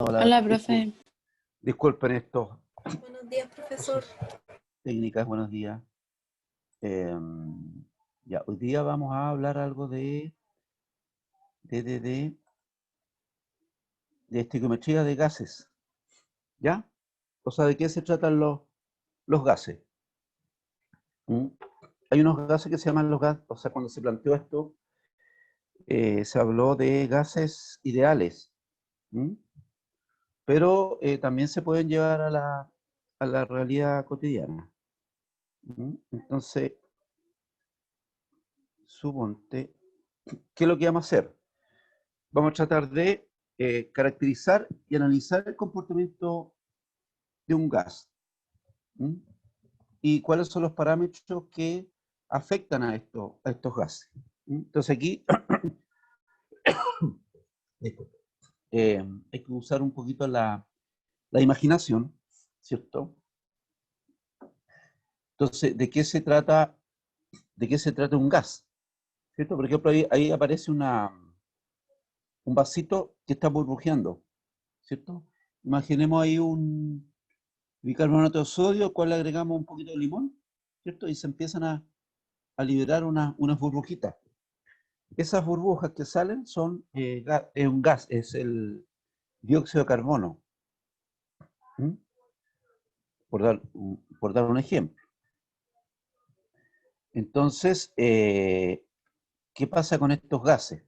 Hola, Hola, profe. disculpen estos Buenos días, profesor. técnicas, buenos días. Ya, hoy día vamos a hablar algo de estequiometría de gases, ¿ya? O sea, ¿de qué se tratan los gases? ¿Mm? Hay unos gases que se llaman los gases, o sea, cuando se planteó esto, se habló de gases ideales, ¿Mm? Pero también se pueden llevar a la realidad cotidiana. ¿Mm? Entonces, suponte, ¿qué es lo que vamos a hacer? Vamos a tratar de caracterizar y analizar el comportamiento de un gas. ¿Mm? Y cuáles son los parámetros que afectan a estos gases. ¿Mm? Entonces aquí hay que usar un poquito la imaginación, ¿cierto? Entonces, ¿de qué se trata un gas? ¿Cierto? Por ejemplo, ahí aparece un vasito que está burbujeando, ¿cierto? Imaginemos ahí un bicarbonato de sodio, al cual le agregamos un poquito de limón, ¿cierto? Y se empiezan a liberar unas burbujitas. Esas burbujas que salen son un gas, es el dióxido de carbono. ¿Mm? Por dar un ejemplo. Entonces, ¿qué pasa con estos gases?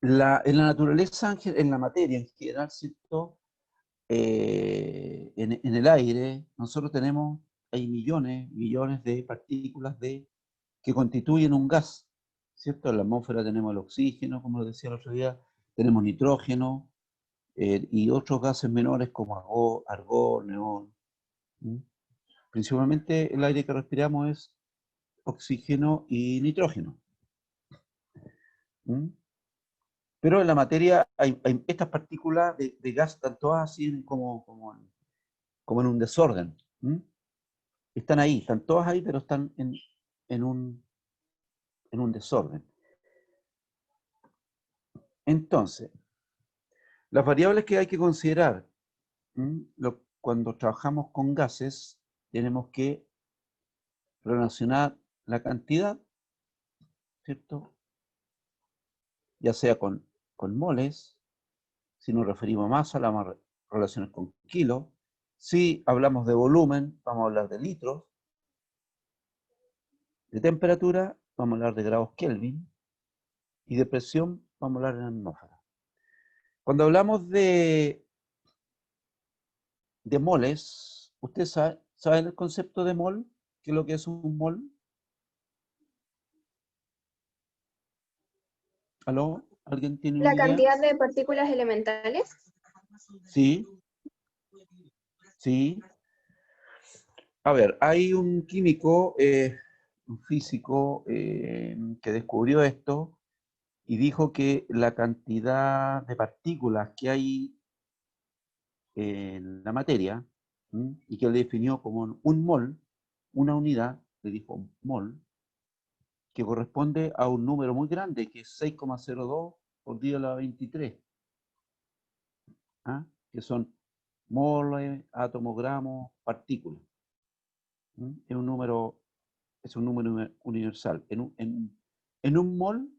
En la naturaleza, en la materia en general, ¿cierto? En el aire, nosotros hay millones de partículas que constituyen un gas, ¿cierto? En la atmósfera tenemos el oxígeno, como lo decía el otro día, tenemos nitrógeno y otros gases menores como argón, neón. ¿Mm? Principalmente el aire que respiramos es oxígeno y nitrógeno. ¿Mm? Pero en la materia hay estas partículas de gas, están todas así como en un desorden. ¿Mm? Están ahí, están todas ahí, pero están en un desorden. Entonces, las variables que hay que considerar cuando trabajamos con gases, tenemos que relacionar la cantidad, ¿cierto? Ya sea con moles, si nos referimos a masa, la vamos a relacionar con kilos. Si hablamos de volumen, vamos a hablar de litros. De temperatura, vamos a hablar de grados Kelvin. Y de presión, vamos a hablar en atmósfera. Cuando hablamos de moles, ¿usted sabe el concepto de mol? ¿Qué es lo que es un mol? ¿Aló? ¿Alguien tiene una La idea? cantidad de partículas elementales. Sí, sí. A ver, hay un químico, un físico, que descubrió esto y dijo que la cantidad de partículas que hay en la materia, y que él definió como un mol, una unidad, le dijo mol, que corresponde a un número muy grande, que es 6,02 por 10 a la 23, ¿ah? Que son moles, átomos, gramos, partículas. Es un número universal. En un mol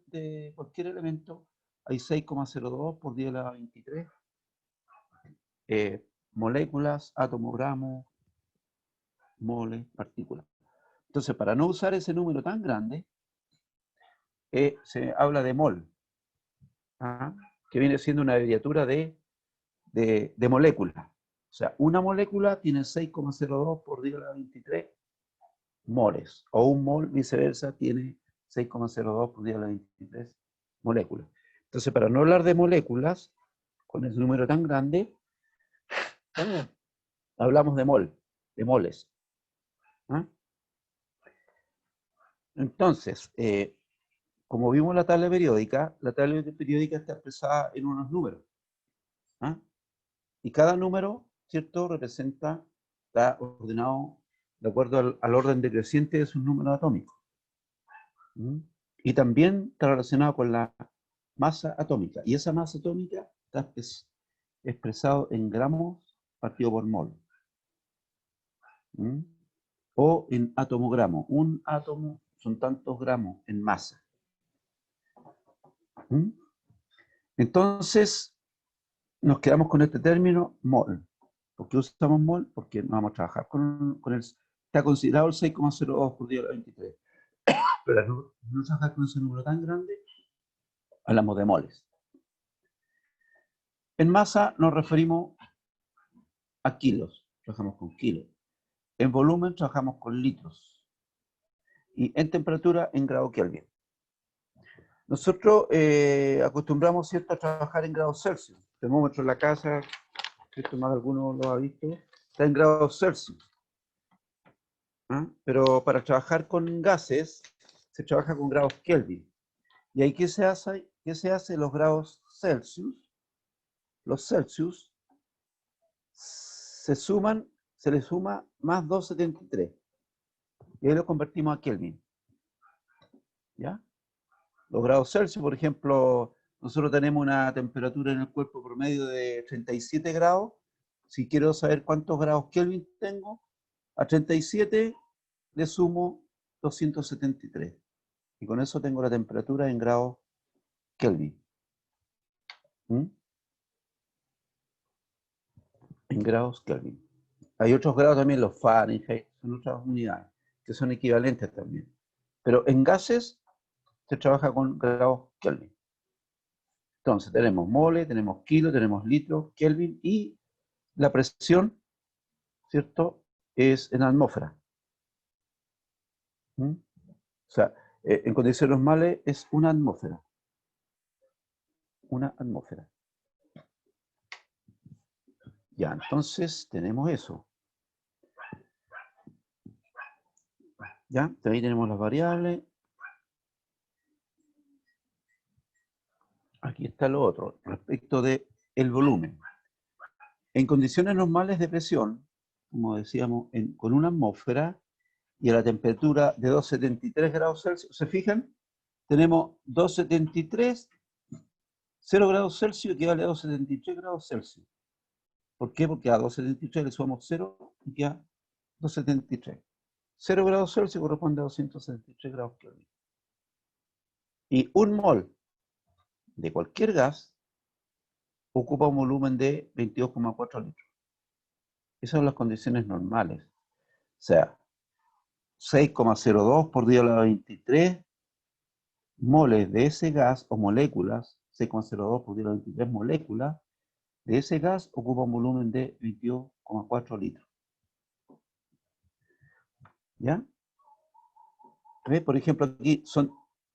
de cualquier elemento hay 6,02 por 10 a la 23 moléculas, átomos, gramos, moles, partículas. Entonces, para no usar ese número tan grande, se habla de mol, ¿ah? Que viene siendo una abreviatura de molécula. O sea, una molécula tiene 6,02 por 10 a la 23 moles, o un mol, viceversa, tiene 6,02 por 10 a la 23 moléculas. Entonces, para no hablar de moléculas, con ese número tan grande, hablamos de moles. ¿Ah? Entonces, como vimos la tabla periódica está expresada en unos números. ¿Ah? Y cada número, ¿cierto?, está ordenado de acuerdo al orden decreciente de sus números atómicos. Y también está relacionado con la masa atómica. Y esa masa atómica está expresado en gramos partido por mol. ¿Mm? O en atomogramo. Un átomo son tantos gramos en masa. ¿Mm? Entonces, nos quedamos con este término mol. ¿Por qué usamos mol? Porque no vamos a trabajar con el... Está considerado el 6,02 por 10 a la 23. Pero no trabajar con ese número tan grande, hablamos de moles. En masa nos referimos a kilos, trabajamos con kilos. En volumen trabajamos con litros. Y en temperatura en grado Kelvin. Nosotros acostumbramos, ¿cierto?, a trabajar en grados Celsius. El termómetro en la casa, ¿cierto?, más de alguno lo ha visto, está en grados Celsius. ¿Ah? Pero para trabajar con gases, se trabaja con grados Kelvin. ¿Y ahí qué se hace? ¿Qué se hace? Los grados Celsius, los Celsius, se les suma más 273. Y ahí lo convertimos a Kelvin. ¿Ya? Los grados Celsius, por ejemplo, nosotros tenemos una temperatura en el cuerpo promedio de 37 grados. Si quiero saber cuántos grados Kelvin tengo, a 37 le sumo 273. Y con eso tengo la temperatura en grados Kelvin. ¿Mm? En grados Kelvin. Hay otros grados también, los Fahrenheit, son otras unidades, que son equivalentes también. Pero en gases se trabaja con grados Kelvin. Entonces tenemos mole, tenemos kilo, tenemos litro, Kelvin, y la presión, ¿cierto?, es en atmósfera. ¿Mm? O sea, en condiciones normales es una atmósfera. Una atmósfera. Ya, entonces tenemos eso. Ya, ahí tenemos las variables. Aquí está lo otro, respecto del volumen. En condiciones normales de presión, como decíamos, con una atmósfera y a la temperatura de 273 grados Celsius, ¿se fijan? Tenemos 273, 0 grados Celsius equivale a 273 grados Celsius. ¿Por qué? Porque a 273 le sumamos 0 y queda 273. 0 grados Celsius corresponde a 273 grados Kelvin. Y un mol de cualquier gas ocupa un volumen de 22,4 litros. Esas son las condiciones normales. O sea, 6,02 por 10 a la 23 moles de ese gas o moléculas, 6,02 por 10 a la 23 moléculas de ese gas ocupa un volumen de 22,4 litros. ¿Ya? ¿Ves? Por ejemplo, aquí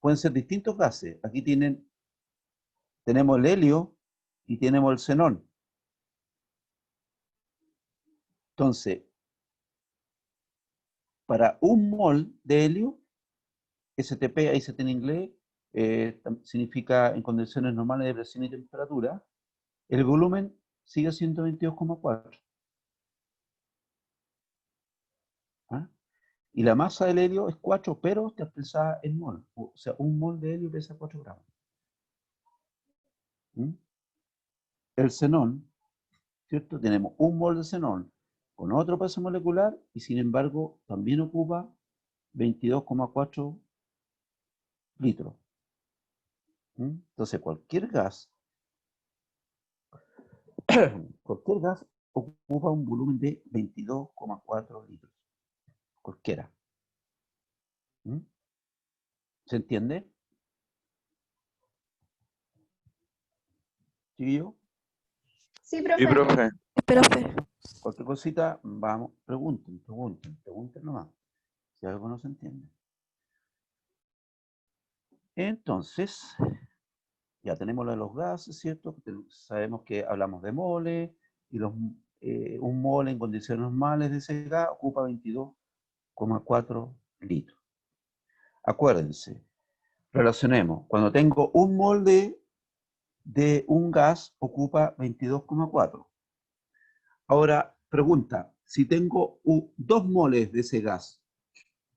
pueden ser distintos gases. Aquí tenemos el helio y tenemos el xenón. Entonces, para un mol de helio, STP, ahí se tiene en inglés, significa en condiciones normales de presión y temperatura, el volumen sigue siendo 22,4. ¿Ah? Y la masa del helio es 4, pero está expresada en mol. O sea, un mol de helio pesa 4 gramos. ¿Mm? El xenón, ¿cierto? Tenemos un mol de xenón con otro peso molecular y sin embargo también ocupa 22,4 litros. ¿Mm? Entonces cualquier gas ocupa un volumen de 22,4 litros. Cualquiera. ¿Mm? ¿Se entiende? ¿Chiquillo? Sí, Sí, profe. profe. Profe. Cualquier cosita, vamos, pregunten nomás. Si algo no se entiende. Entonces, ya tenemos lo de los gases, ¿cierto? Sabemos que hablamos de mole, y un mole en condiciones normales de ese gas ocupa 22,4 litros. Acuérdense, relacionemos, cuando tengo un mol de un gas ocupa 22,4. Ahora, pregunta, si tengo 2 moles de ese gas,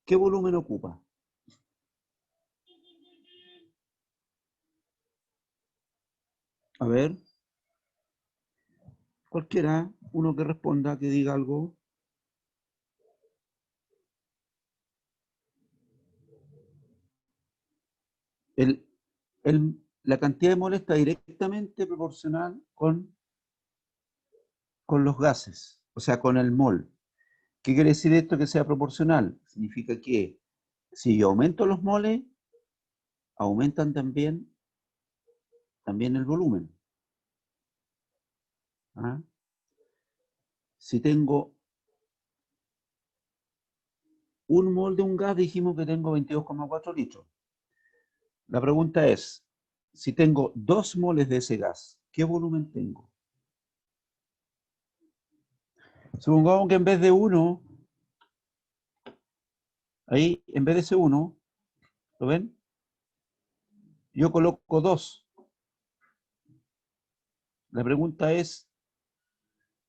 ¿qué volumen ocupa? A ver, cualquiera, uno que responda, que diga algo. La cantidad de moles está directamente proporcional con los gases, o sea, con el mol. ¿Qué quiere decir esto que sea proporcional? Significa que si yo aumento los moles, aumentan también el volumen. ¿Ah? Si tengo un mol de un gas, dijimos que tengo 22,4 litros. La pregunta es, si tengo 2 moles de ese gas, ¿qué volumen tengo? Supongamos que en vez de 1, ahí, en vez de ese 1, ¿lo ven? Yo coloco 2. La pregunta es,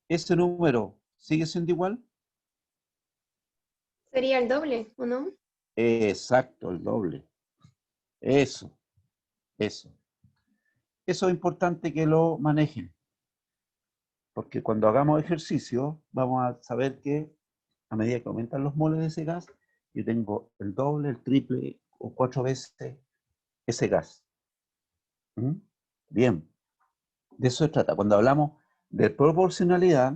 ¿ese número sigue siendo igual? Sería el doble, ¿o no? Exacto, el doble. Eso, eso. Eso es importante que lo manejen, porque cuando hagamos ejercicio vamos a saber que a medida que aumentan los moles de ese gas, yo tengo el doble, el triple o 4 veces ese gas. ¿Mm? Bien, de eso se trata. Cuando hablamos de proporcionalidad,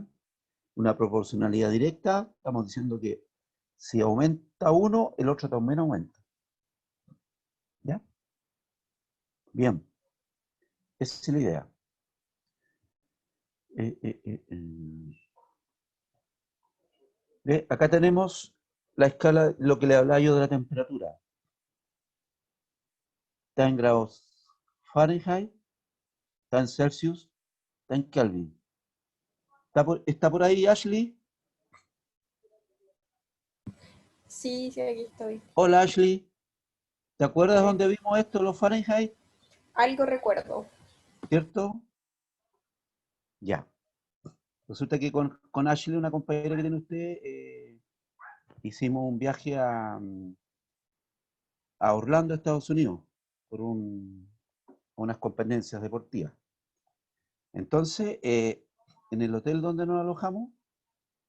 una proporcionalidad directa, estamos diciendo que si aumenta uno, el otro también aumenta. ¿Ya? Bien, esa es la idea. Acá tenemos la escala, lo que le hablaba yo de la temperatura. Está en grados Fahrenheit, está en Celsius, está en Kelvin. ¿Está por ahí, Ashley? Sí, sí, aquí estoy. Hola, Ashley. ¿Te acuerdas Hola. dónde vimos esto, los Fahrenheit? Algo recuerdo. ¿Cierto? Ya. Resulta que con Ashley, una compañera que tiene usted, hicimos un viaje a Orlando, Estados Unidos, por unas competencias deportivas. Entonces, en el hotel donde nos alojamos,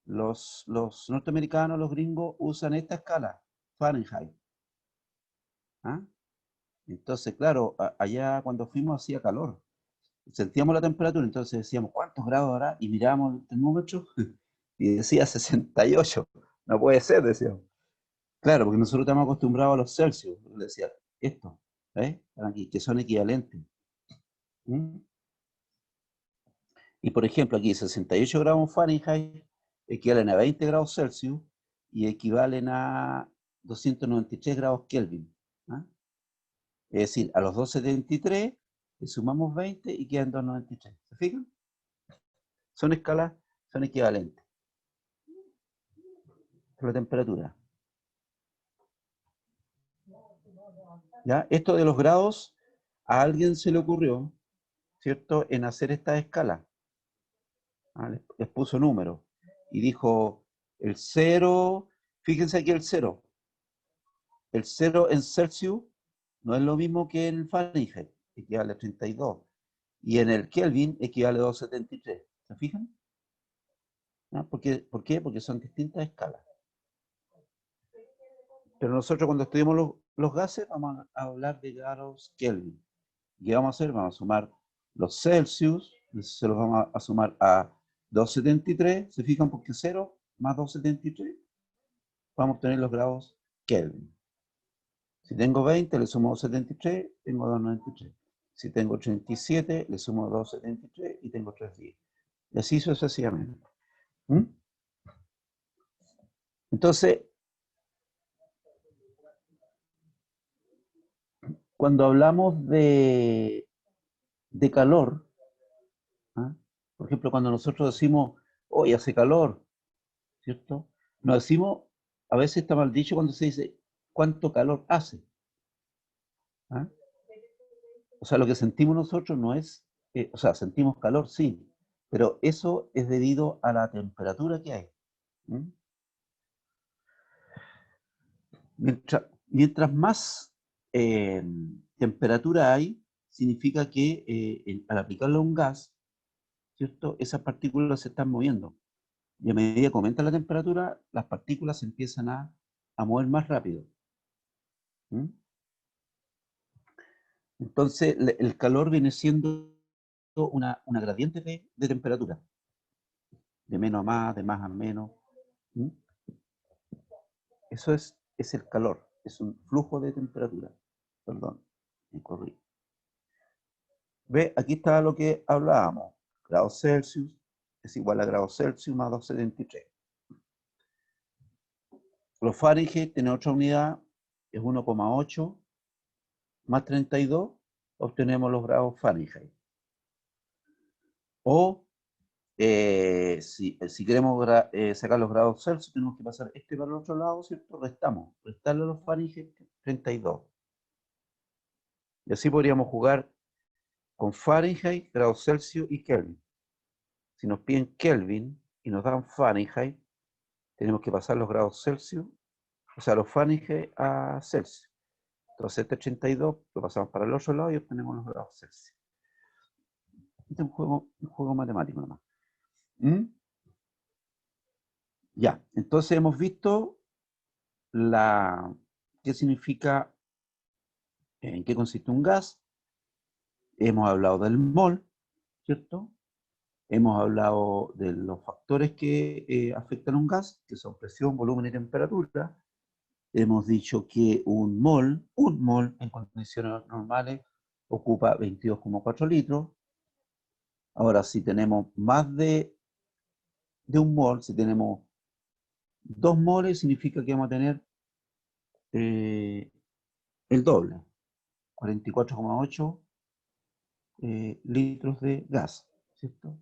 los norteamericanos, los gringos, usan esta escala, Fahrenheit. ¿Ah? Entonces, claro, allá cuando fuimos hacía calor. Sentíamos la temperatura, entonces decíamos, ¿cuántos grados hará? Y mirábamos el termómetro y decía 68. No puede ser, decíamos. Claro, porque nosotros estamos acostumbrados a los Celsius. Le decía, esto, aquí, que son equivalentes. ¿Mm? Y por ejemplo, aquí 68 grados Fahrenheit equivalen a 20 grados Celsius y equivalen a 293 grados Kelvin. ¿Ah? Es decir, a los 273 le sumamos 20 y quedan 293. ¿Se fijan? Son escalas, son equivalentes. Por la temperatura. ¿Ya? Esto de los grados, a alguien se le ocurrió, ¿cierto?, en hacer esta escala. Les puso número. Y dijo, el 0, fíjense aquí el 0. El 0 en Celsius no es lo mismo que en Fahrenheit, equivale a 32. Y en el Kelvin equivale a 273. ¿Se fijan? ¿No? ¿Por qué? Porque son distintas escalas. Pero nosotros cuando estudiamos los gases vamos a hablar de grados Kelvin. ¿Qué vamos a hacer? Vamos a sumar los Celsius, se los vamos a sumar a 273. ¿Se fijan? Porque 0 más 273 vamos a obtener los grados Kelvin. Si tengo 20, le sumo 273, tengo 293. Si tengo 37, le sumo 273 y tengo 310. Y así sucesivamente. ¿Mm? Entonces, cuando hablamos de calor, ¿ah? Por ejemplo, cuando nosotros decimos, hoy hace calor, ¿cierto? Nos decimos, a veces está mal dicho cuando se dice, ¿cuánto calor hace? ¿Ah? O sea, lo que sentimos nosotros no es, o sea, sentimos calor, sí, pero eso es debido a la temperatura que hay. ¿Mm? Mientras más temperatura hay, significa que al aplicarlo a un gas, ¿cierto? Esas partículas se están moviendo. Y a medida que aumenta la temperatura, las partículas se empiezan a mover más rápido. ¿Mm? Entonces, el calor viene siendo una gradiente de temperatura. De menos a más, de más a menos. ¿Mm? Eso es el calor. Es un flujo de temperatura. Perdón, me corrí. ¿Ve? Aquí está lo que hablábamos. Grados Celsius es igual a grados Celsius más 273. Los Fahrenheit tiene otra unidad, es 1,8 más 32, obtenemos los grados Fahrenheit. O si queremos sacar los grados Celsius, tenemos que pasar este para el otro lado, ¿cierto? Restarle a los Fahrenheit 32. Y así podríamos jugar con Fahrenheit, grados Celsius y Kelvin. Si nos piden Kelvin y nos dan Fahrenheit, tenemos que pasar los grados Celsius, o sea, los Fahrenheit a Celsius. Entonces este 32 lo pasamos para el otro lado y obtenemos los grados Celsius. Este es un juego matemático nomás. ¿Mm? Ya, entonces hemos visto qué significa, en qué consiste un gas. Hemos hablado del mol, ¿cierto? Hemos hablado de los factores que afectan a un gas, que son presión, volumen y temperatura. Hemos dicho que un mol en condiciones normales ocupa 22,4 litros. Ahora, si tenemos más de un mol, si tenemos 2 moles, significa que vamos a tener el doble, 44,8 litros de gas, ¿cierto?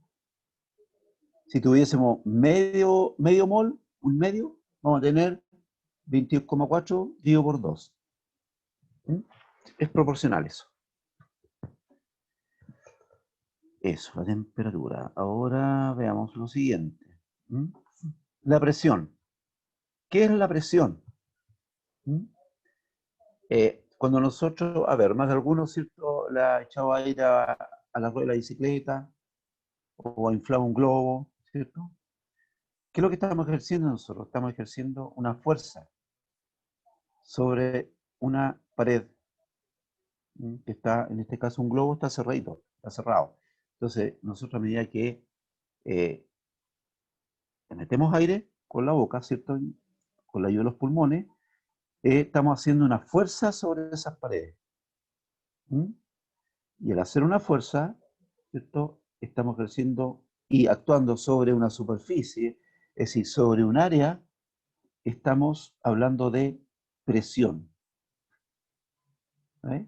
Si tuviésemos medio mol, un medio, vamos a tener 22,4 dividido por 2. ¿Mm? Es proporcional eso. Eso, la temperatura. Ahora veamos lo siguiente. ¿Mm? La presión. ¿Qué es la presión? ¿Mm? Cuando nosotros, a ver, más de algunos, ¿cierto?, le ha echado aire a la rueda de la bicicleta o ha inflado un globo, ¿cierto? ¿Qué es lo que estamos ejerciendo nosotros? Estamos ejerciendo una fuerza sobre una pared, que está, en este caso un globo está cerradito, está cerrado. Entonces, nosotros a medida que metemos aire con la boca, ¿cierto?, con la ayuda de los pulmones, estamos haciendo una fuerza sobre esas paredes. Y al hacer una fuerza, ¿cierto?, estamos ejerciendo y actuando sobre una superficie, es decir, sobre un área, estamos hablando de presión. ¿Vale?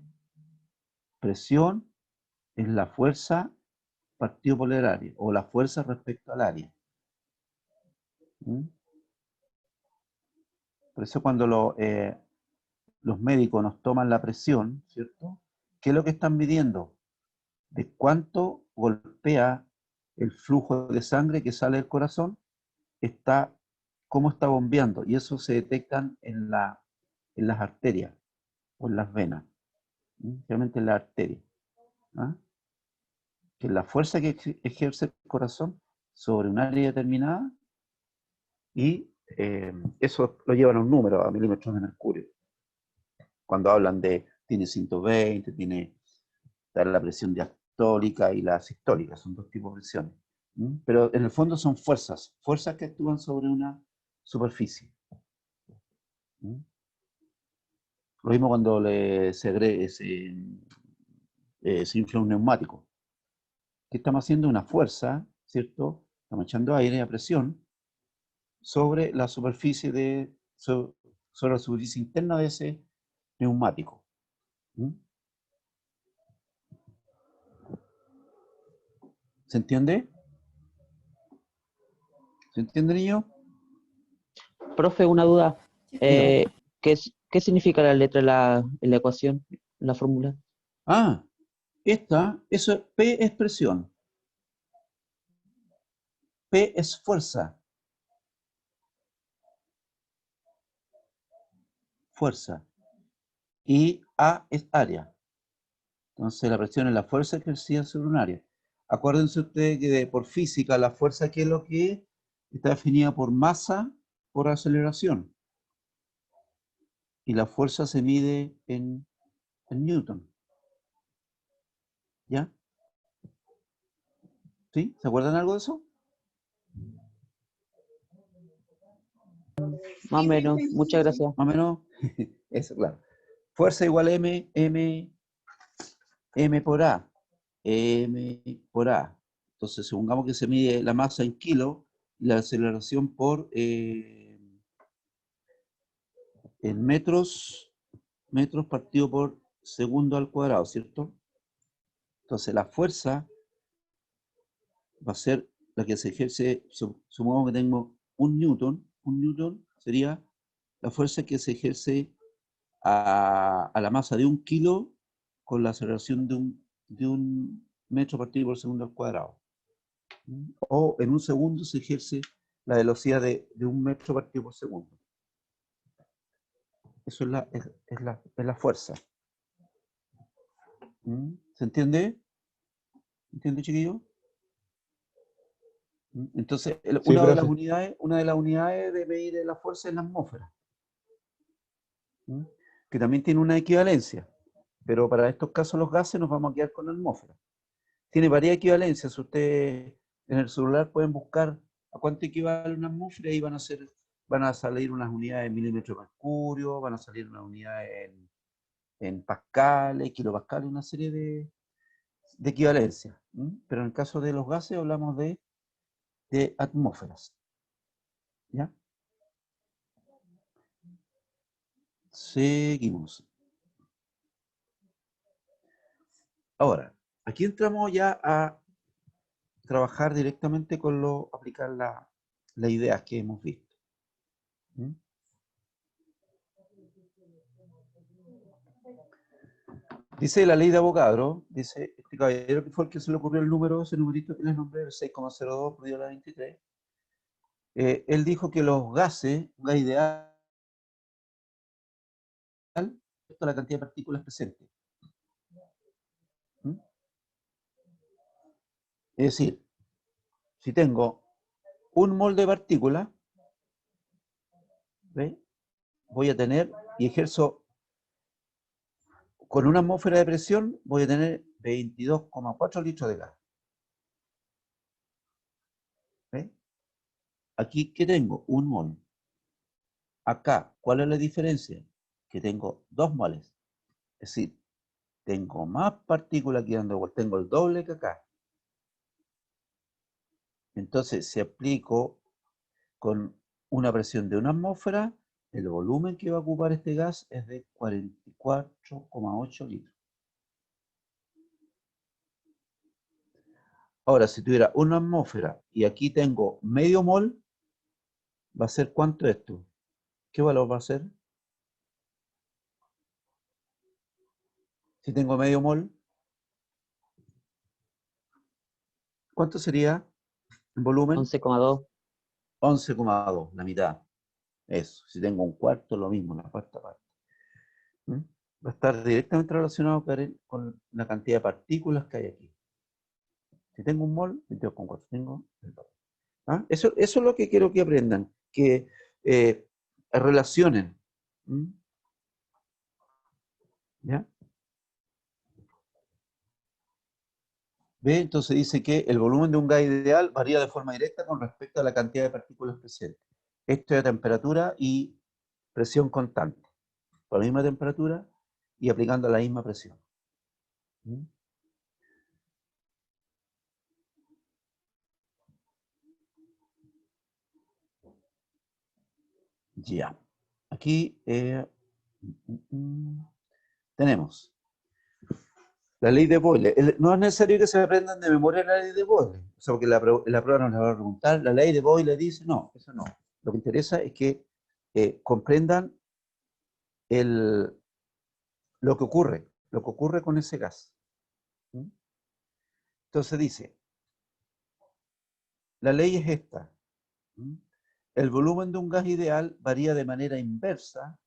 Presión es la fuerza partido por el área, o la fuerza respecto al área. Por eso cuando los médicos nos toman la presión, ¿cierto?, ¿qué es lo que están midiendo? De cuánto golpea el flujo de sangre que sale del corazón, cómo está bombeando, y eso se detectan en las arterias o en las venas, realmente en la arteria. ¿Ah? Que la fuerza que ejerce el corazón sobre un área determinada, y eso lo llevan a un número, a milímetros de mercurio. Cuando hablan tiene 120, tiene la presión diastólica y la sistólica, son dos tipos de presiones. Pero en el fondo son fuerzas que actúan sobre una superficie. Lo mismo cuando se infla un neumático. ¿Qué estamos haciendo? Una fuerza, ¿cierto? Estamos echando aire a presión sobre la superficie sobre la superficie interna de ese neumático. ¿Se entiende? ¿Se entiende, niño? Profe, una duda. Sí. ¿Qué significa la letra en la ecuación, en la fórmula? P es presión. P es fuerza. Fuerza. Y A es área. Entonces la presión es la fuerza ejercida sobre un área. Acuérdense ustedes que por física la fuerza, ¿qué es lo que es? Está definida por masa por aceleración. Y la fuerza se mide en Newton. ¿Ya? ¿Sí? ¿Se acuerdan algo de eso? Más o Sí, menos. profe. Muchas gracias. Más o menos. Eso, claro. Fuerza igual a M por A. M por A. Entonces, supongamos que se mide la masa en kilos y la aceleración en metros partido por segundo al cuadrado, ¿cierto? Entonces, la fuerza va a ser la que se ejerce, supongamos que tengo un newton sería la fuerza que se ejerce a la masa de 1 kilo con la aceleración de un metro partido por segundo al cuadrado. O en un segundo se ejerce la velocidad de 1 metro partido por segundo. Eso es la fuerza. ¿Se entiende? ¿Entiende, chiquillo? Entonces, Sí, profe. una de las unidades de medir la fuerza es la atmósfera, que también tiene una equivalencia, pero para estos casos los gases nos vamos a quedar con la atmósfera. Tiene varias equivalencias. Ustedes en el celular pueden buscar a cuánto equivale una atmósfera y van a salir unas unidades en milímetros de mercurio, van a salir unas unidades en pascales, kilopascales, una serie de equivalencias. Pero en el caso de los gases hablamos de atmósferas. ¿Ya? Seguimos. Ahora, aquí entramos ya a trabajar directamente con aplicar las ideas que hemos visto. Dice la ley de Avogadro, dice este caballero que fue el que se le ocurrió el número, ese numerito que les nombré, el 6,02 por 10 a la 23. Él dijo que los gases, un gas ideal, es la cantidad de partículas presentes. Es decir, si tengo un mol de partículas, ¿ve? Voy a tener, y ejerzo con una atmósfera de presión, voy a tener 22,4 litros de gas. ¿Ve? Aquí, ¿qué tengo? Un mol. Acá, ¿cuál es la diferencia? Que tengo 2 moles. Es decir, tengo más partículas aquí dando vuelta, tengo el doble que acá. Entonces, si aplico con una presión de una atmósfera, el volumen que va a ocupar este gas es de 44,8 litros. Ahora, si tuviera una atmósfera y aquí tengo medio mol, ¿va a ser cuánto esto? ¿Qué valor va a ser? Si tengo medio mol, ¿cuánto sería en volumen? 11,2. 11,2, la mitad. Eso. Si tengo un cuarto, lo mismo, la cuarta parte. Va a estar directamente relacionado, Karen, con la cantidad de partículas que hay aquí. Si tengo un mol, 22,4. Tengo el doble. ¿Ah? Eso es lo que quiero que aprendan, que relacionen. ¿Ya? ¿Ve? Entonces dice que el volumen de un gas ideal varía de forma directa con respecto a la cantidad de partículas presentes. Esto es a temperatura y presión constante. Con la misma temperatura y aplicando la misma presión. Ya. Aquí tenemos la ley de Boyle. No es necesario que se aprendan de memoria la ley de Boyle. O sea, porque la prueba nos la va a preguntar. La ley de Boyle dice, no, eso no. Lo que interesa es que comprendan lo que ocurre con ese gas. Entonces dice, la ley es esta. El volumen de un gas ideal varía de manera inversa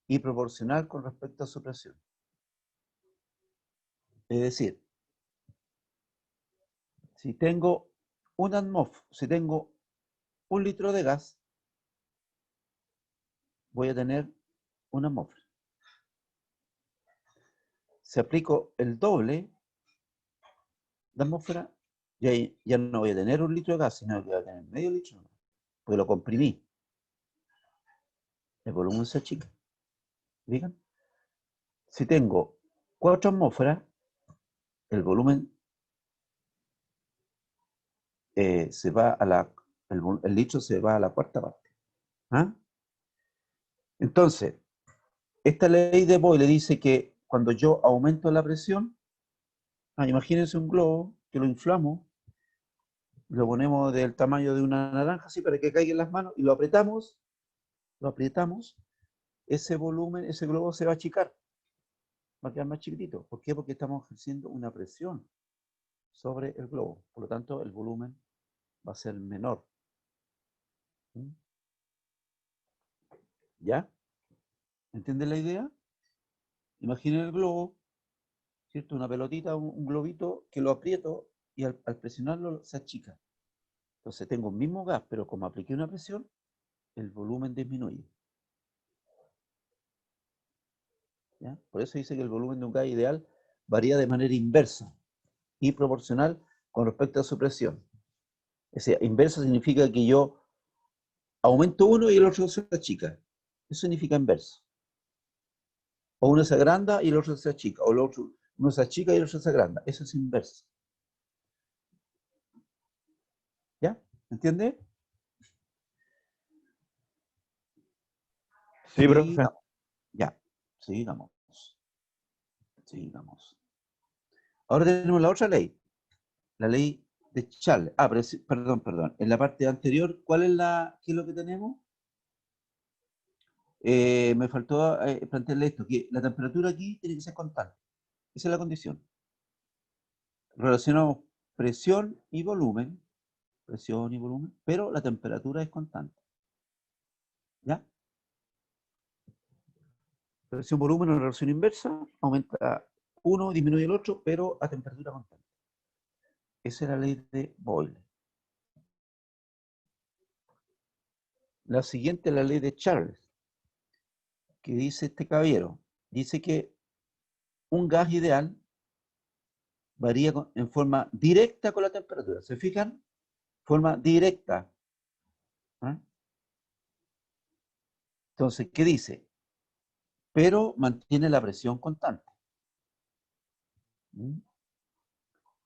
y proporcional con respecto a su presión. Es decir, si tengo si tengo 1 litro de gas, voy a tener 1 atmósfera. Si aplico el doble de atmósfera, ya no voy a tener 1 litro de gas, sino que voy a tener medio litro, porque lo comprimí. El volumen se achica. ¿Digan? Si tengo 4 atmósferas, el volumen se va el litro se va a la cuarta parte. ¿Ah? Entonces, esta ley de Boyle dice que cuando yo aumento la presión, imagínense un globo que lo inflamos, lo ponemos del tamaño de una naranja, así para que caiga en las manos, y lo apretamos, ese volumen, ese globo se va a achicar, va a quedar más chiquitito. ¿Por qué? Porque estamos ejerciendo una presión sobre el globo. Por lo tanto, el volumen va a ser menor. ¿Mm? ¿Ya? ¿Entienden la idea? Imaginen el globo, ¿cierto? Una pelotita, un globito que lo aprieto y al presionarlo se achica. Entonces tengo el mismo gas, pero como apliqué una presión, el volumen disminuye. ¿Ya? Por eso dice que el volumen de un gas ideal varía de manera inversa y proporcional con respecto a su presión. O sea, inversa significa que yo aumento uno y el otro se achica. Eso significa inverso. O uno se agranda y el otro se achica. O el otro, uno se achica y el otro se agranda. Eso es inverso. ¿Ya? ¿Entiende? Sí, profe. Sigamos. Ya. Sigamos. Sigamos. Ahora tenemos la otra ley. La ley de Charles. Pero perdón. En la parte anterior, ¿qué es lo que tenemos? Me faltó plantearle esto, que la temperatura aquí tiene que ser constante. Esa es la condición. Relacionamos presión y volumen, pero la temperatura es constante. ¿Ya? Presión-volumen en relación inversa, aumenta uno, disminuye el otro, pero a temperatura constante. Esa es la ley de Boyle. La siguiente es la ley de Charles, que dice este caballero. Dice que un gas ideal varía en forma directa con la temperatura. ¿Se fijan? Forma directa. ¿Ah? Entonces, ¿qué dice? Pero mantiene la presión constante. ¿Mm?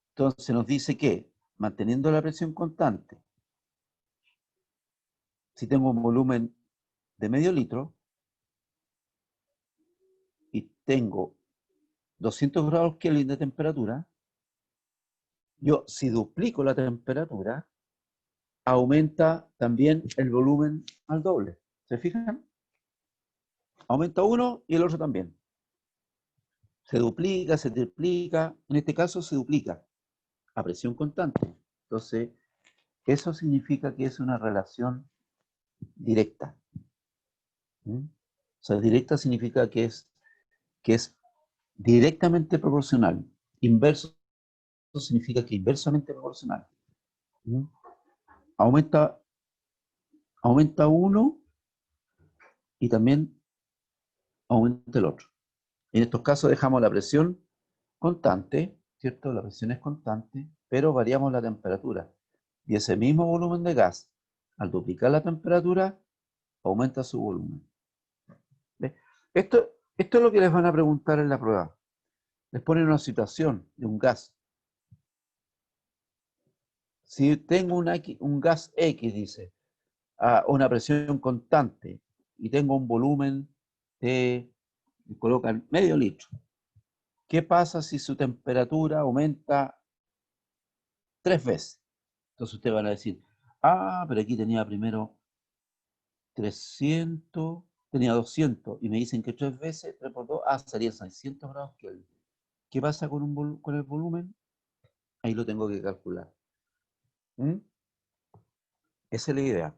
Entonces nos dice que, manteniendo la presión constante, si tengo un volumen de medio litro y tengo 200 grados Kelvin de temperatura, yo si duplico la temperatura, aumenta también el volumen al doble. ¿Se fijan? Aumenta uno y el otro también. Se duplica, se triplica, en este caso se duplica a presión constante. Entonces, eso significa que es una relación directa. ¿Mm? O sea, directa significa que es directamente proporcional. Inverso significa que inversamente proporcional. ¿Mm? Aumenta uno y también aumenta el otro. En estos casos dejamos la presión constante, ¿cierto? La presión es constante, pero variamos la temperatura. Y ese mismo volumen de gas, al duplicar la temperatura, aumenta su volumen. ¿Ves? Esto es lo que les van a preguntar en la prueba. Les ponen una situación de un gas. Si tengo un gas X, dice, a una presión constante y tengo un volumen de, colocan medio litro, ¿qué pasa si su temperatura aumenta 3 veces? Entonces ustedes van a decir, pero aquí tenía primero 300, tenía 200, y me dicen que 3 veces, 3 por 2, serían 600 grados Kelvin. ¿Qué pasa con el volumen? Ahí lo tengo que calcular. ¿Mm? Esa es la idea.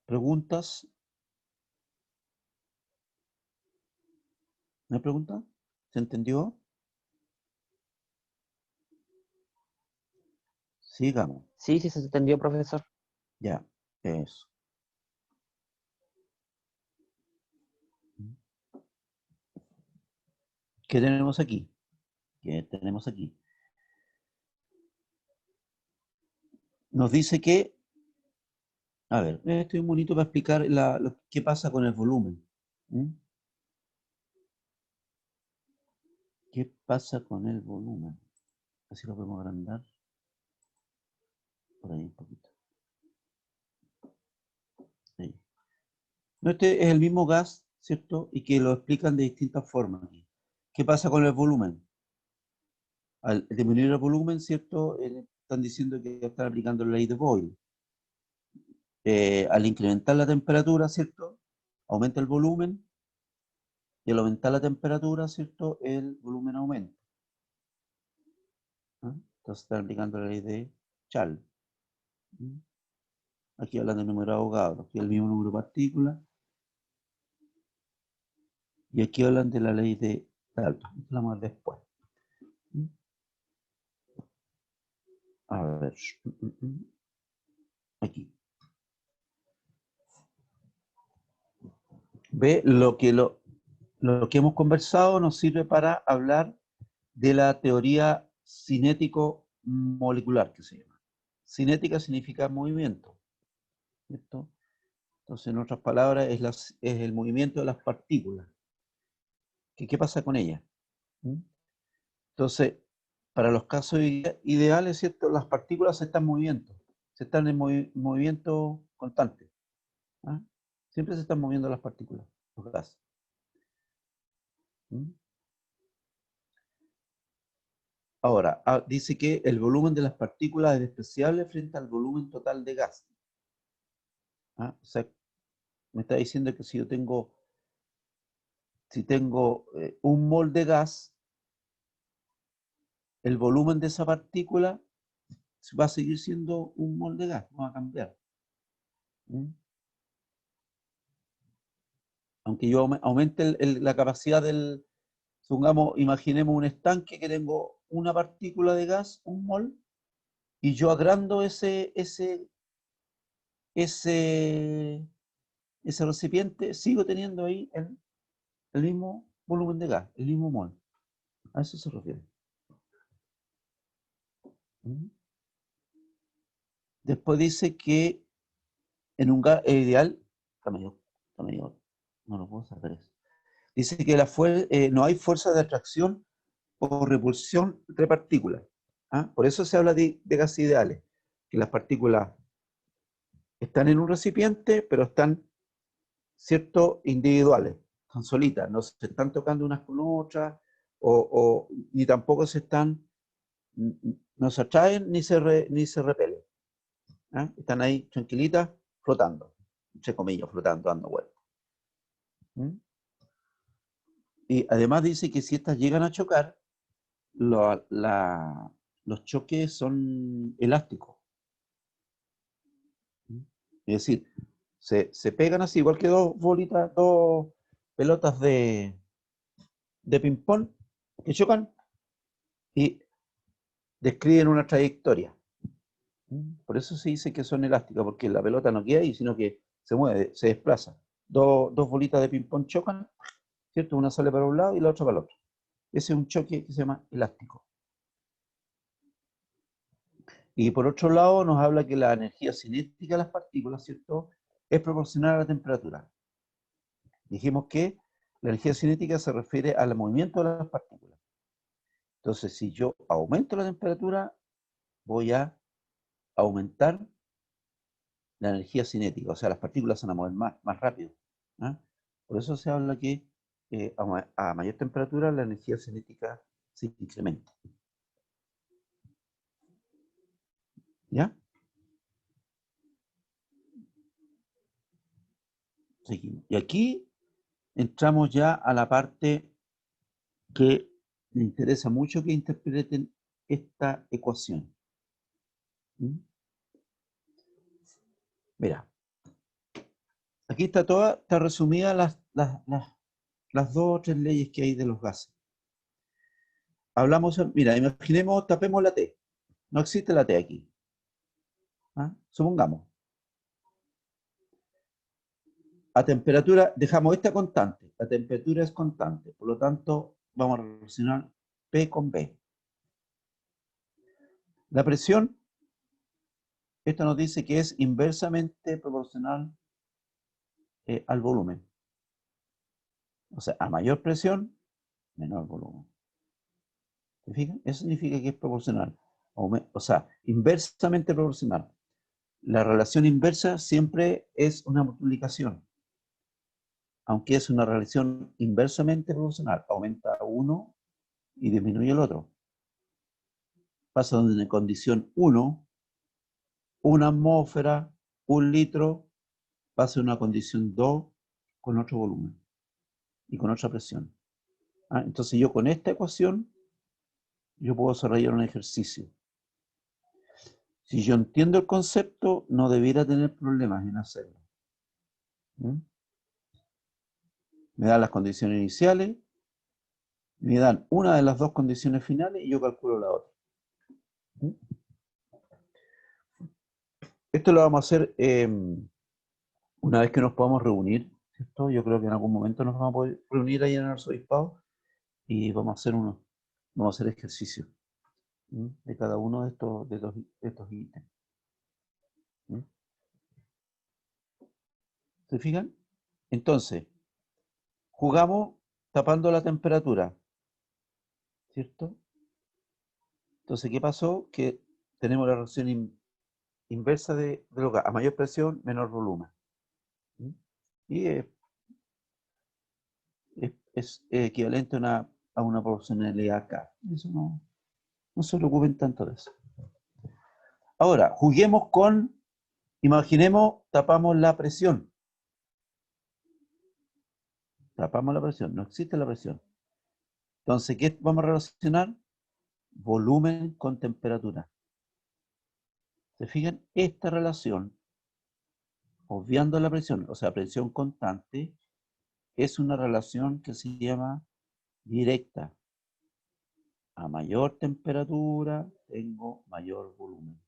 ¿Preguntas? ¿No hay preguntas? ¿Se entendió? Sigamos. Sí, sí se entendió, profesor. Ya, eso. ¿Qué tenemos aquí? ¿Qué tenemos aquí? Nos dice que, a ver, esto es bonito para explicar qué pasa con el volumen. ¿Mm? ¿Qué pasa con el volumen? Así lo podemos agrandar. Por ahí un poquito. Ahí. No, este es el mismo gas, ¿cierto? Y que lo explican de distintas formas. ¿Qué pasa con el volumen? Al disminuir el volumen, ¿cierto? Están diciendo que están aplicando la ley de Boyle. Al incrementar la temperatura, ¿cierto? Aumenta el volumen. Y al aumentar la temperatura, ¿cierto? El volumen aumenta. ¿Ah? Entonces están aplicando la ley de Charles. ¿Mm? Aquí hablan del número de Avogadro. Aquí el mismo número de partículas. Y aquí hablan de la ley de Dalton. Esto lo vamos a ver después. ¿Mm? A ver. Aquí. Ve lo que hemos conversado nos sirve para hablar de la teoría cinético-molecular, que se llama. Cinética significa movimiento, ¿cierto? Entonces, en otras palabras, es el movimiento de las partículas. ¿Qué pasa con ellas? ¿Mm? Entonces, para los casos ideales, ¿cierto? Las partículas se están moviendo, se están en movimiento constante. ¿Ah? Siempre se están moviendo las partículas, los gases. ¿Mm? Ahora, dice que el volumen de las partículas es despreciable frente al volumen total de gas. ¿Ah? O sea, me está diciendo que si tengo un mol de gas, el volumen de esa partícula va a seguir siendo un mol de gas, no va a cambiar. ¿Mm? Aunque yo aumente la capacidad supongamos, imaginemos un estanque que tengo una partícula de gas, un mol, y yo agrando ese recipiente, sigo teniendo ahí el mismo volumen de gas, el mismo mol. A eso se refiere. ¿Mm? Después dice que en un gas ideal, no lo puedo sacar eso. Dice que no hay fuerza de atracción o repulsión entre partículas. ¿Ah? Por eso se habla de gases ideales, que las partículas están en un recipiente, pero están, ¿cierto?, individuales, están solitas, no se están tocando unas con otras, ni tampoco no se atraen ni se repelen. ¿Ah? Están ahí tranquilitas, flotando, entre comillas, flotando, dando vueltas. ¿Mm? Y además dice que si estas llegan a chocar, los choques son elásticos. ¿Mm? Es decir, se pegan así, igual que dos pelotas de ping-pong que chocan y describen una trayectoria. ¿Mm? Por eso se dice que son elásticas, porque la pelota no queda ahí, sino que se mueve, se desplaza. Dos bolitas de ping-pong chocan, ¿cierto? Una sale para un lado y la otra para el otro. Ese es un choque que se llama elástico. Y por otro lado, nos habla que la energía cinética de las partículas, ¿cierto?, es proporcional a la temperatura. Dijimos que la energía cinética se refiere al movimiento de las partículas. Entonces, si yo aumento la temperatura, voy a aumentar la energía cinética, o sea, las partículas se van a mover más rápido. ¿Ah? Por eso se habla que a mayor temperatura la energía cinética se incrementa. ¿Ya? Seguimos. Y aquí entramos ya a la parte que me interesa mucho que interpreten esta ecuación. ¿Mm? Mira, aquí está resumida las dos o tres leyes que hay de los gases. hablamos, mira, imaginemos, tapemos la T. No existe la T aquí. ¿Ah? Supongamos. A temperatura, dejamos esta constante. La temperatura es constante. Por lo tanto, vamos a relacionar P con B. La presión, esto nos dice que es inversamente proporcional al volumen. O sea, a mayor presión, menor volumen. ¿Se fijan? Eso significa que es proporcional. O sea, inversamente proporcional. La relación inversa siempre es una multiplicación. Aunque es una relación inversamente proporcional. Aumenta uno y disminuye el otro. Pasa de la condición 1, una atmósfera, 1 litro, pasa a una condición 2 con otro volumen y con otra presión. Entonces yo con esta ecuación, yo puedo desarrollar un ejercicio. Si yo entiendo el concepto, no debiera tener problemas en hacerlo. Me dan las condiciones iniciales, me dan una de las dos condiciones finales y yo calculo la otra. Esto lo vamos a hacer una vez que nos podamos reunir, ¿cierto? Yo creo que en algún momento nos vamos a poder reunir ahí en el arzobispado y vamos a hacer ejercicios de cada uno de estos ítems. ¿Se fijan? Entonces, jugamos tapando la temperatura, ¿cierto? Entonces, ¿qué pasó? Que tenemos la relación inversa de lo que a mayor presión, menor volumen. Y es equivalente a una proporcionalidad K. Eso no se preocupen tanto de eso. Ahora, juguemos con, imaginemos, tapamos la presión. Tapamos la presión, no existe la presión. Entonces, ¿qué vamos a relacionar? Volumen con temperatura. ¿Se fijan? Esta relación, obviando la presión, o sea, presión constante, es una relación que se llama directa. A mayor temperatura, tengo mayor volumen.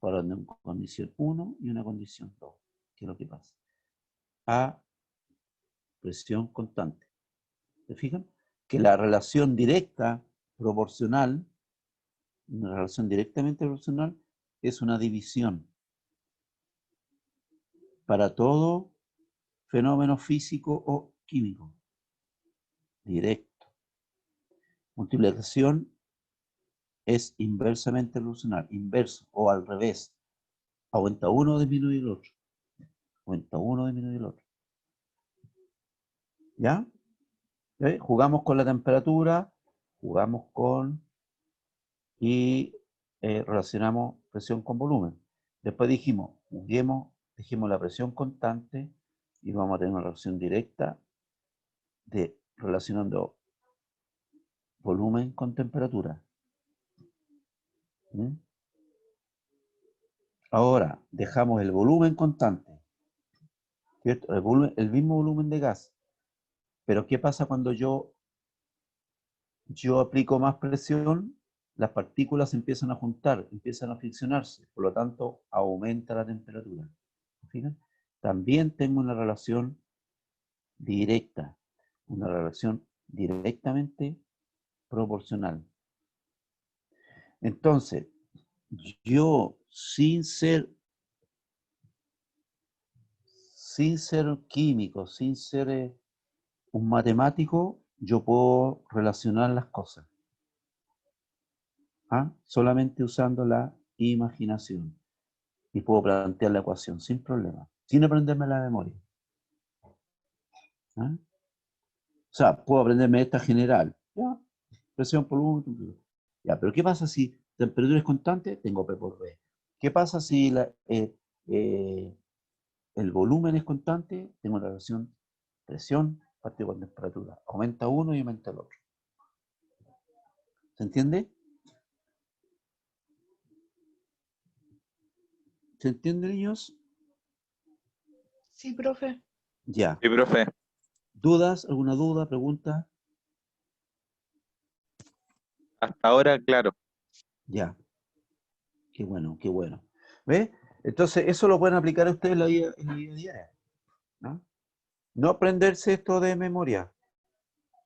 Para una condición 1 y una condición 2. ¿Qué es lo que pasa? A presión constante. ¿Se fijan? Que la relación directa proporcional, una relación directamente proporcional, es una división. Para todo fenómeno físico o químico. Directo. Multiplicación es inversamente proporcional. Inverso o al revés. Aumenta uno, disminuye el otro. Aumenta uno, disminuye el otro. ¿Ya? Jugamos con la temperatura, jugamos con y relacionamos presión con volumen. Después dijimos, dejemos la presión constante y vamos a tener una relación directa de relacionando volumen con temperatura. Ahora, dejamos el volumen constante, ¿cierto? El mismo volumen de gas. Pero ¿qué pasa cuando yo aplico más presión? Las partículas se empiezan a juntar, empiezan a friccionarse, por lo tanto aumenta la temperatura. ¿Fijan? También tengo una relación directa, una relación directamente proporcional. Entonces, yo sin ser químico, sin ser un matemático, yo puedo relacionar las cosas. Solamente usando la imaginación. Y puedo plantear la ecuación sin problema, sin aprenderme la memoria. O sea, puedo aprenderme esta general. ¿Ya? Presión por volumen. Ya, pero ¿qué pasa si temperatura es constante? Tengo P por B. ¿Qué pasa si el volumen es constante? Tengo la relación presión partido por temperatura. Aumenta uno y aumenta el otro. ¿Se entiende? ¿Se entiende, niños? Sí, profe. Ya. Sí, profe. ¿Dudas? ¿Alguna duda? ¿Pregunta? Hasta ahora, claro. Ya. Qué bueno, qué bueno. ¿Ves? Entonces, eso lo pueden aplicar ustedes en la vida diaria. ¿No? No aprenderse esto de memoria.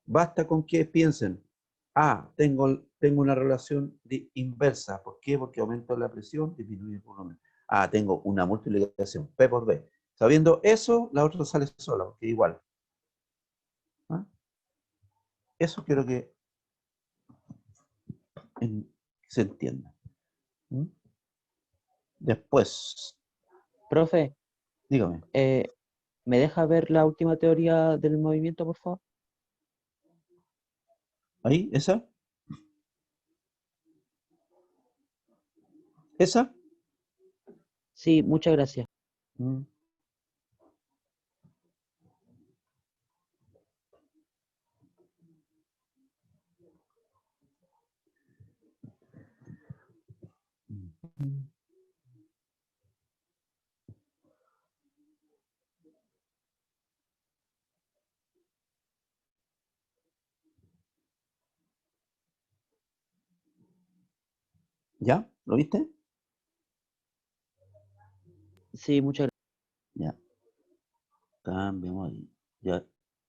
Basta con que piensen, tengo una relación inversa. ¿Por qué? Porque aumento la presión, disminuye el volumen. Tengo una multiplicación, P por B. Sabiendo eso, la otra sale sola, porque igual. ¿Ah? Eso quiero que se entienda. ¿Mm? Después, Profe, dígame. ¿me deja ver la última teoría del movimiento, por favor? ¿Ahí? ¿Esa? ¿Esa? Sí, muchas gracias. Mm. ¿Ya? ¿Lo viste? Sí, muchas Ya. Cambiamos ahí. Ya.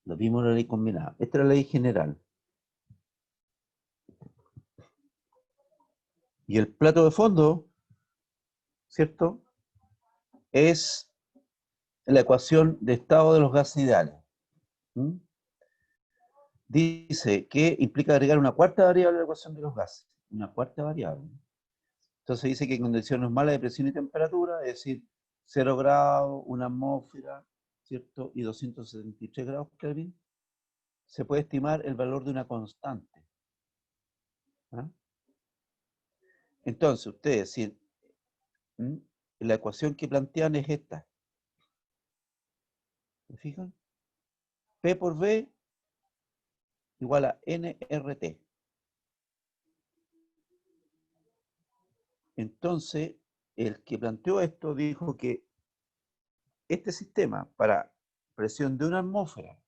Lo vimos la ley combinada. Esta es la ley general. Y el plato de fondo, ¿cierto? Es la ecuación de estado de los gases ideales. ¿Mm? Dice que implica agregar una cuarta variable a la ecuación de los gases. Una cuarta variable. Entonces dice que en condiciones malas de presión y temperatura, es decir, 0 grados, una atmósfera, ¿cierto? Y 273 grados Kelvin, se puede estimar el valor de una constante. ¿Ah? Entonces, ustedes, si la ecuación que plantean es esta. ¿Se fijan? P por V igual a nRT. Entonces, el que planteó esto dijo que este sistema para presión de una atmósfera,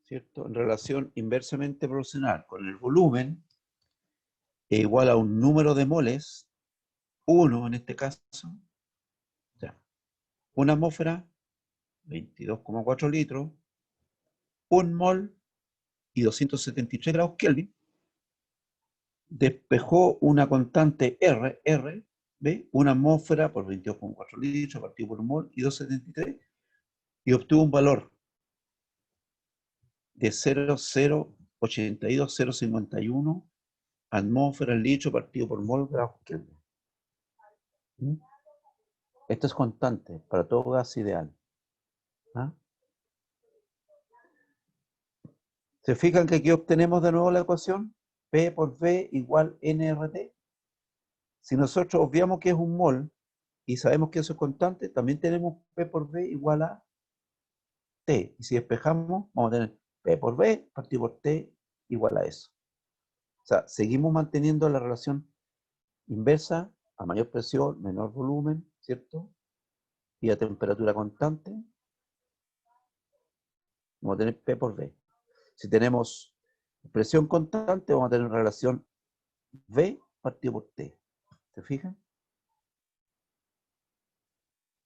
¿cierto? En relación inversamente proporcional con el volumen, es igual a un número de moles, 1 en este caso. O sea, una atmósfera, 22,4 litros, un mol y 273 grados Kelvin, despejó una constante R, ¿ve? Una atmósfera por 22,4 litros partido por un mol y 273, y obtuvo un valor de 0,082,051 atmósferas litro partido por mol grados Kelvin. ¿Mm? Esto es constante para todo gas ideal. ¿Ah? ¿Se fijan que aquí obtenemos de nuevo la ecuación? P por V igual nRT. Si nosotros obviamos que es un mol y sabemos que eso es constante, también tenemos P por V igual a T. Y si despejamos, vamos a tener P por V partido por T igual a eso. O sea, seguimos manteniendo la relación inversa a mayor presión, menor volumen, ¿cierto? Y a temperatura constante, vamos a tener P por V. Si tenemos presión constante, vamos a tener una relación V partido por T. ¿Se fijan?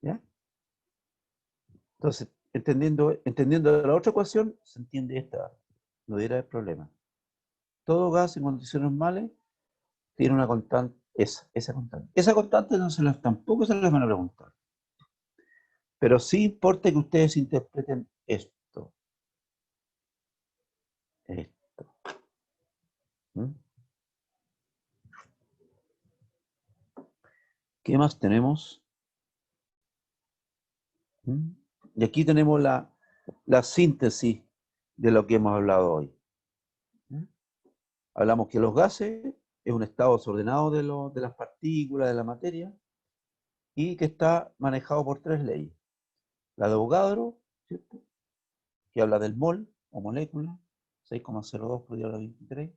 ¿Ya? Entonces, entendiendo la otra ecuación, se entiende esta. No debería haber problema. Todo gas en condiciones normales tiene una constante, esa constante. Esa constante tampoco se las van a preguntar. Pero sí importa que ustedes interpreten esto. Esto. ¿Mm? ¿Qué más tenemos? ¿Mm? Y aquí tenemos la síntesis de lo que hemos hablado hoy. ¿Mm? Hablamos que los gases es un estado desordenado de las partículas, de la materia, y que está manejado por tres leyes. La de Avogadro, ¿cierto? Que habla del mol o molécula, 6,02 por 10 a la 23.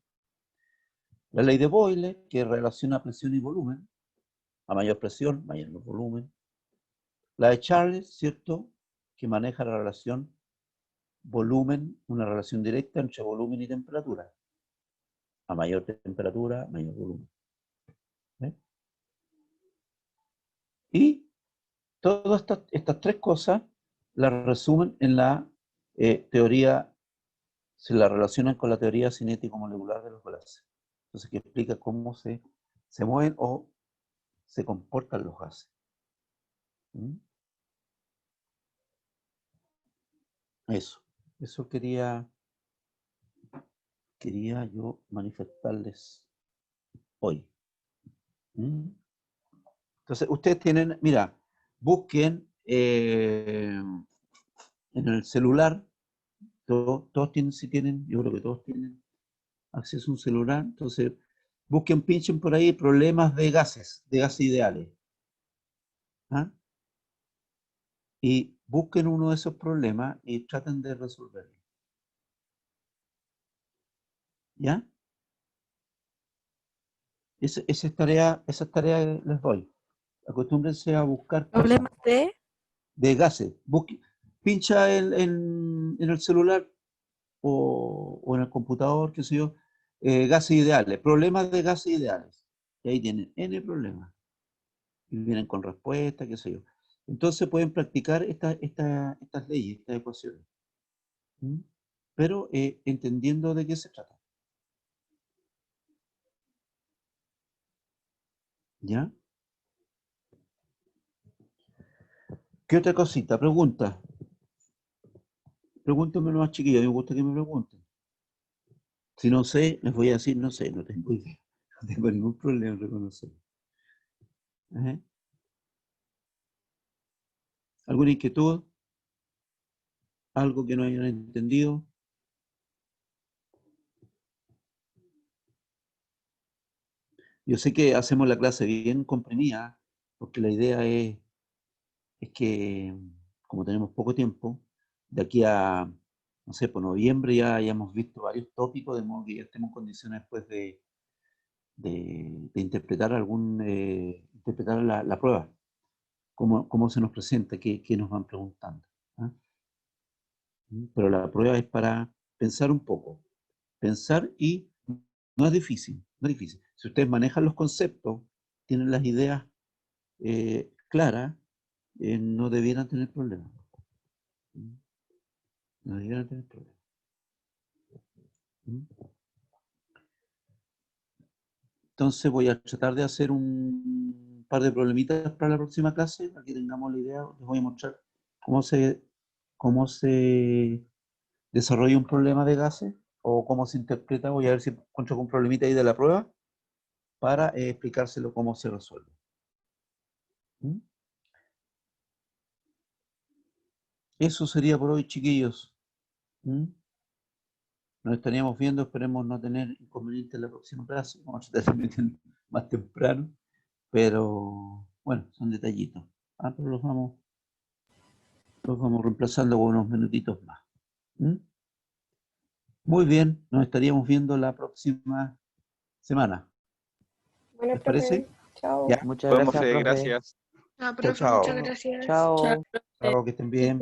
La ley de Boyle, que relaciona presión y volumen. A mayor presión, mayor volumen. La de Charles, ¿cierto? Que maneja la relación volumen, una relación directa entre volumen y temperatura. A mayor temperatura, mayor volumen. ¿Ve? Y todas estas tres cosas las resumen en la teoría, se la relacionan con la teoría cinético-molecular de los gases. Entonces, que explica cómo se mueven o se comportan los gases. ¿Mm? Eso quería yo manifestarles hoy. ¿Mm? Entonces, ustedes tienen, mira, busquen en el celular, todos tienen, si tienen, yo creo que todos tienen acceso a un celular, entonces busquen, pinchen por ahí problemas de gases ideales. ¿Ah? Y busquen uno de esos problemas y traten de resolverlo. ¿Ya? Esa tarea les doy. Acostúmbrense a buscar ¿Problemas de gases. Pincha en el celular o en el computador, qué sé yo, gases ideales, problemas de gases ideales. Y ahí tienen N problemas. Y vienen con respuesta, qué sé yo. Entonces pueden practicar estas leyes, estas ecuaciones. ¿Mm? Pero entendiendo de qué se trata. ¿Ya? ¿Qué otra cosita? Pregunta. Pregúntenme más, chiquillos, a mí me gusta que me pregunten. Si no sé, les voy a decir, no sé, no tengo idea. No tengo ningún problema en reconocerlo. Ajá. ¿Alguna inquietud? ¿Algo que no hayan entendido? Yo sé que hacemos la clase bien comprimida, porque la idea es que, como tenemos poco tiempo, de aquí a, no sé, por noviembre ya hayamos visto varios tópicos, de modo que ya estemos en condiciones pues de interpretar interpretar la prueba, cómo se nos presenta, qué nos van preguntando. ¿Ah? Pero la prueba es para pensar un poco, pensar y no es difícil, no es difícil. Si ustedes manejan los conceptos, tienen las ideas claras, no debieran tener problemas. No debieran tener problemas. Entonces voy a tratar de hacer un par de problemitas para la próxima clase, para que tengamos la idea. Les voy a mostrar cómo se desarrolla un problema de gases o cómo se interpreta. Voy a ver si encuentro algún problemita ahí de la prueba para explicárselo cómo se resuelve. ¿Mm? Eso sería por hoy, chiquillos. ¿Mm? Nos estaríamos viendo, esperemos no tener inconvenientes en la próxima clase. Vamos a tratar de meter más temprano, pero bueno, son detallitos. Pero los vamos reemplazando con unos minutitos más. ¿Mm? Muy bien, nos estaríamos viendo la próxima semana. Bueno, ¿Les parece? profe, chao. Ya. Muchas Bueno, gracias, profe, profe. gracias. Ah, profe, chao. muchas gracias. Chao. Chao, que estén bien.